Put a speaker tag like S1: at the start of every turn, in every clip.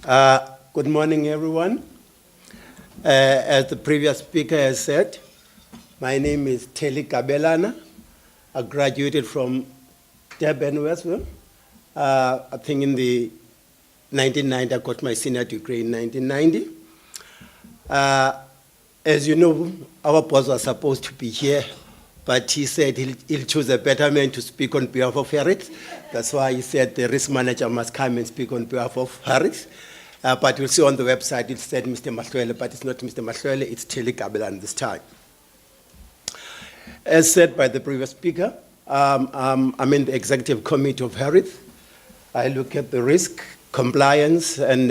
S1: Good morning, everyone. As the previous speaker has said, my name is Theli Gabelana. I graduated from Durban, Westville. I think in the 1990, I got my senior degree in 1990. As you know, our boss was supposed to be here, but he said he'll choose a better man to speak on behalf of Harith. That's why he said the risk manager must come and speak on behalf of Harith. But you'll see on the website it said Mr. Mahloele, but it's not Mr. Mahloele, it's Theli Gabelana this time. As said by the previous speaker, I'm in the executive committee of Harith. I look at the risk, compliance, and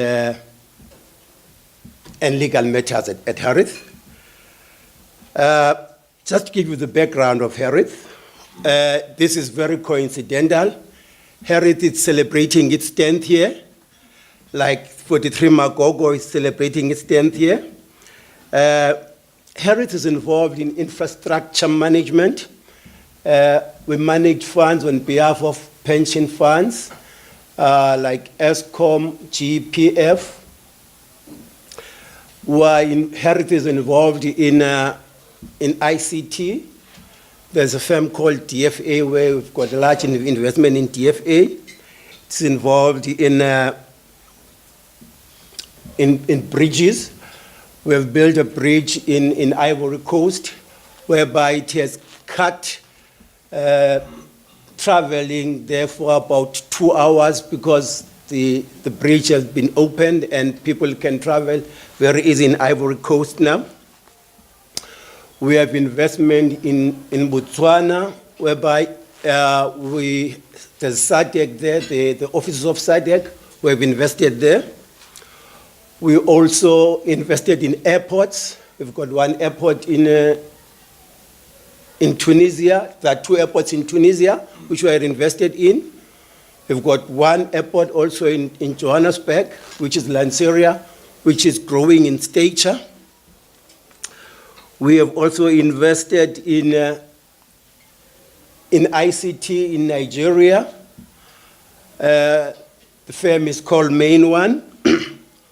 S1: legal matters at Harith. Just to give you the background of Harith, this is very coincidental. Harith is celebrating its 10th year, like 43 Magogo is celebrating its 10th year. Harith is involved in infrastructure management. We manage funds on behalf of pension funds, like ESCOM, GPF. Harith is involved in ICT. There's a firm called DFA where we've got a large investment in DFA. It's involved in bridges. We have built a bridge in Ivory Coast whereby it has cut traveling there for about 2 hours because the bridge has been opened and people can travel very easy in Ivory Coast now. We have investment in Botswana, whereby there's SADC there, the offices of SADC, we have invested there. We also invested in airports. We've got one airport in Tunisia. There are 2 airports in Tunisia, which we are invested in. We've got one airport also in Johannesburg, which is Lanseria, which is growing in stature. We have also invested in ICT in Nigeria. The firm is called Main One,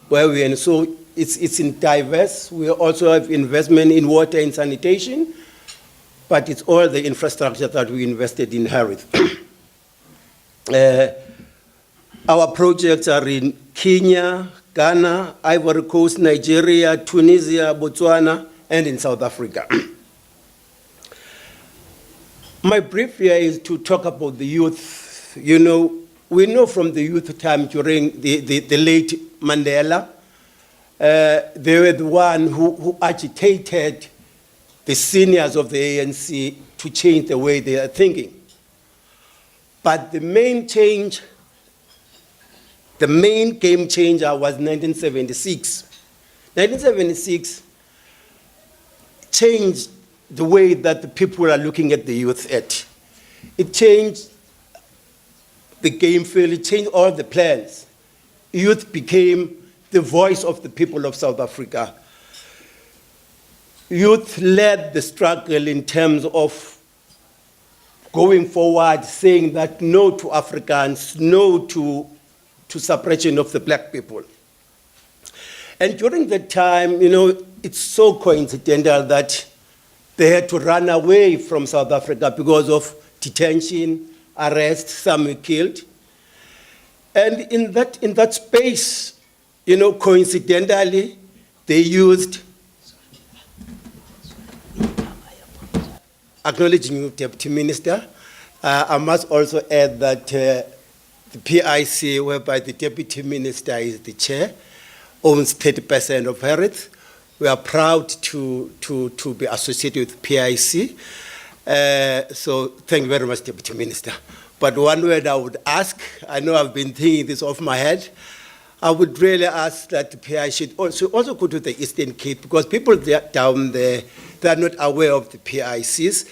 S1: where we and so it's in diverse. We also have investment in water and sanitation, but it's all the infrastructure that we invested in Harith. Our projects are in Kenya, Ghana, Ivory Coast, Nigeria, Tunisia, Botswana, and in South Africa. My brief here is to talk about the youth. You know, we know from the youth time during the late Mandela, they were the one who agitated the seniors of the ANC to change the way they are thinking. But the main change, the main game changer was 1976. 1976 changed the way that the people are looking at the youth at. It changed the game field, it changed all the plans. Youth became the voice of the people of South Africa. Youth led the struggle in terms of going forward, saying that no to Africans, no to suppression of the black people. And during that time, you know, it's so coincidental that they had to run away from South Africa because of detention, arrest, some were killed. And in that space, you know, coincidentally, they used, acknowledging you, Deputy Minister, I must also add that the PIC, whereby the Deputy Minister is the chair, owns 30% of Harith. We are proud to be associated with PIC. So thank you very much, Deputy Minister. But one word I would ask, I know I've been thinking this off my head, I would really ask that the PIC should also go to the Eastern Cape, because people down there, they are not aware of the PICs.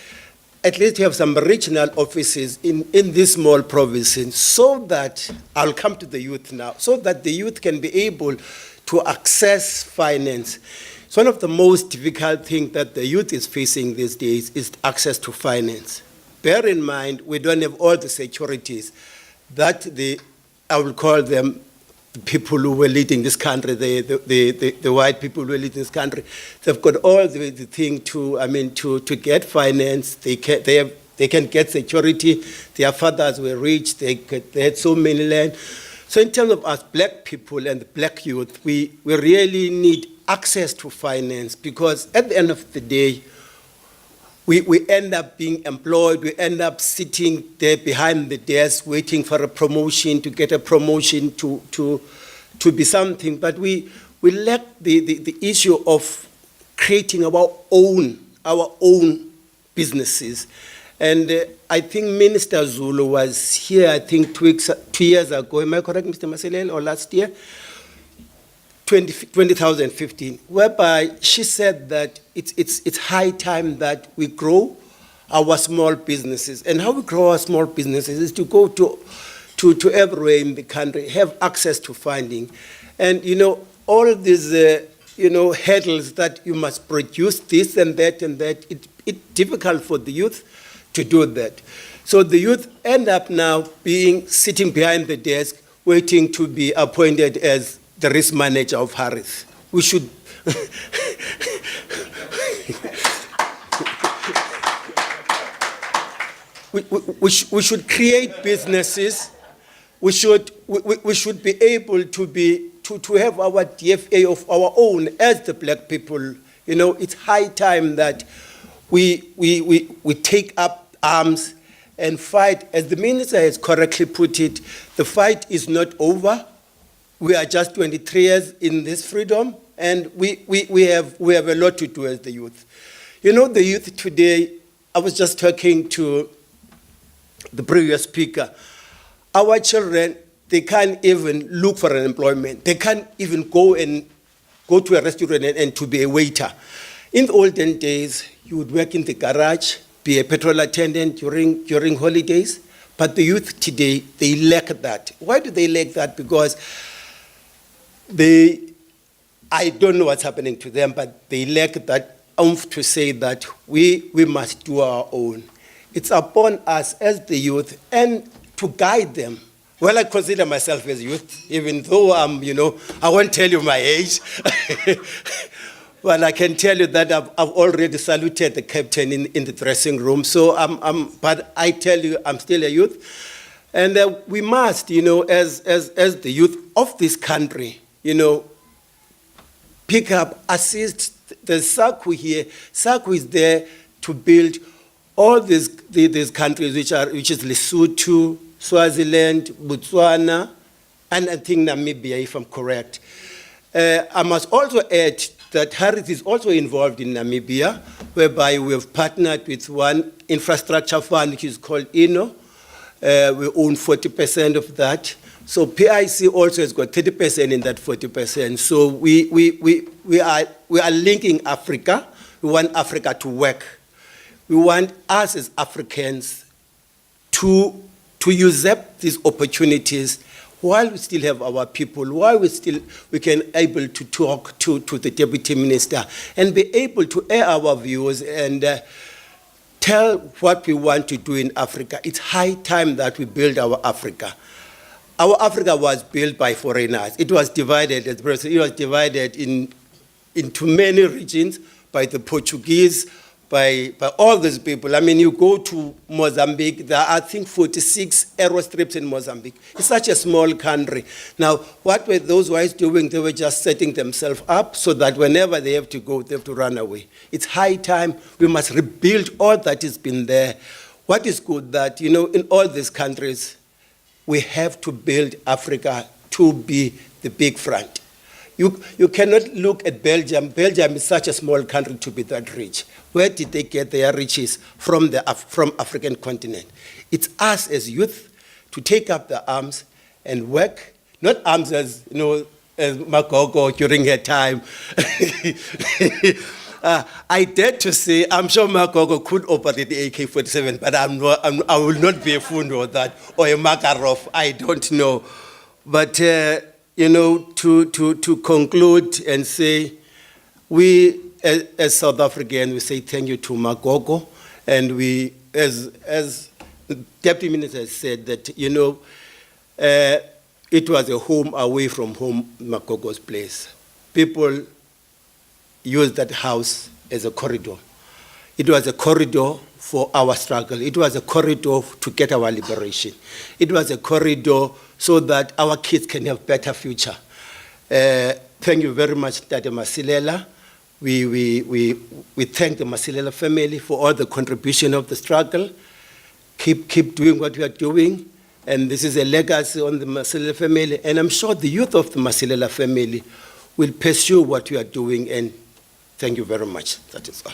S1: At least you have some regional offices in these small provinces, so that, I'll come to the youth now, so that the youth can be able to access finance. So one of the most difficult things that the youth is facing these days is access to finance. Bear in mind, we don't have all the securities that I will call them the people who were leading this country, the white people who were leading this country, they've got all the thing to get finance. They can get security. Their fathers were rich. They had so many land. So in terms of us black people and the black youth, we really need access to finance, because at the end of the day, we end up being employed, we end up sitting there behind the desk waiting for a promotion, to get a promotion to be something. But we lack the issue of creating our own businesses. And I think Minister Zulu was here, I think 2 years ago, am I correct, Mr. Mahloele, or last year? 2015, whereby she said that it's high time that we grow our small businesses. And how we grow our small businesses is to go to everywhere in the country, have access to funding. And, all these, hurdles that you must produce this and that, it's difficult for the youth to do that. So the youth end up now sitting behind the desk, waiting to be appointed as the risk manager of Harith. We should we should create businesses. We should be able to have our DFA of our own as the black people. It's high time that we take up arms and fight. As the minister has correctly put it, the fight is not over. We are just 23 years in this freedom, and we have a lot to do as the youth. The youth today, I was just talking to the previous speaker. Our children, they can't even look for an employment. They can't even go to a restaurant and to be a waiter. In the olden days, you would work in the garage, be a petrol attendant during holidays. But the youth today, they lack that. Why do they lack that? Because I don't know what's happening to them, but they lack that oomph to say that we must do our own. It's upon us as the youth and to guide them. Well, I consider myself as youth, even though I won't tell you my age. Well, I can tell you that I've already saluted the captain in the dressing room. So but I tell you, I'm still a youth. And we must, as the youth of this country, pick up, assist the SACU here. SACU is there to build all these countries, which is Lesotho, Swaziland, Botswana, and I think Namibia, if I'm correct. I must also add that Harith is also involved in Namibia, whereby we have partnered with one infrastructure fund, which is called INO. We own 40% of that. So PIC also has got 30% in that 40%. So we are linking Africa. We want Africa to work. We want us as Africans to usurp these opportunities while we still have our people, while we can able to talk to the deputy minister and be able to air our views and tell what we want to do in Africa. It's high time that we build our Africa. Our Africa was built by foreigners. It was divided, as President, it was divided into many regions by the Portuguese, by all these people. I mean, you go to Mozambique, there are, I think, 46 aerostrips in Mozambique. It's such a small country. Now, what were those guys doing? They were just setting themselves up so that whenever they have to go, they have to run away. It's high time we must rebuild all that has been there. What is good that, in all these countries, we have to build Africa to be the big front. You cannot look at Belgium. Belgium is such a small country to be that rich. Where did they get their riches from African continent? It's us as youth to take up the arms and work, not arms as Magogo during her time. I dare to say, I'm sure Magogo could operate the AK-47, but I will not be a Fundo or that, or a Makarov, I don't know. But, to conclude and say, we, as South Africans, we say thank you to Magogo, and we, as the Deputy Minister said, that, it was a home away from home, Magogo's place. People used that house as a corridor. It was a corridor for our struggle. It was a corridor to get our liberation. It was a corridor so that our kids can have better future. Thank you very much, Tate Masilela. We thank the Masilela family for all the contribution of the struggle. Keep doing what you are doing. And this is a legacy on the Masilela family. And I'm sure the youth of the Masilela family will pursue what you are doing. And thank you very much. That is all.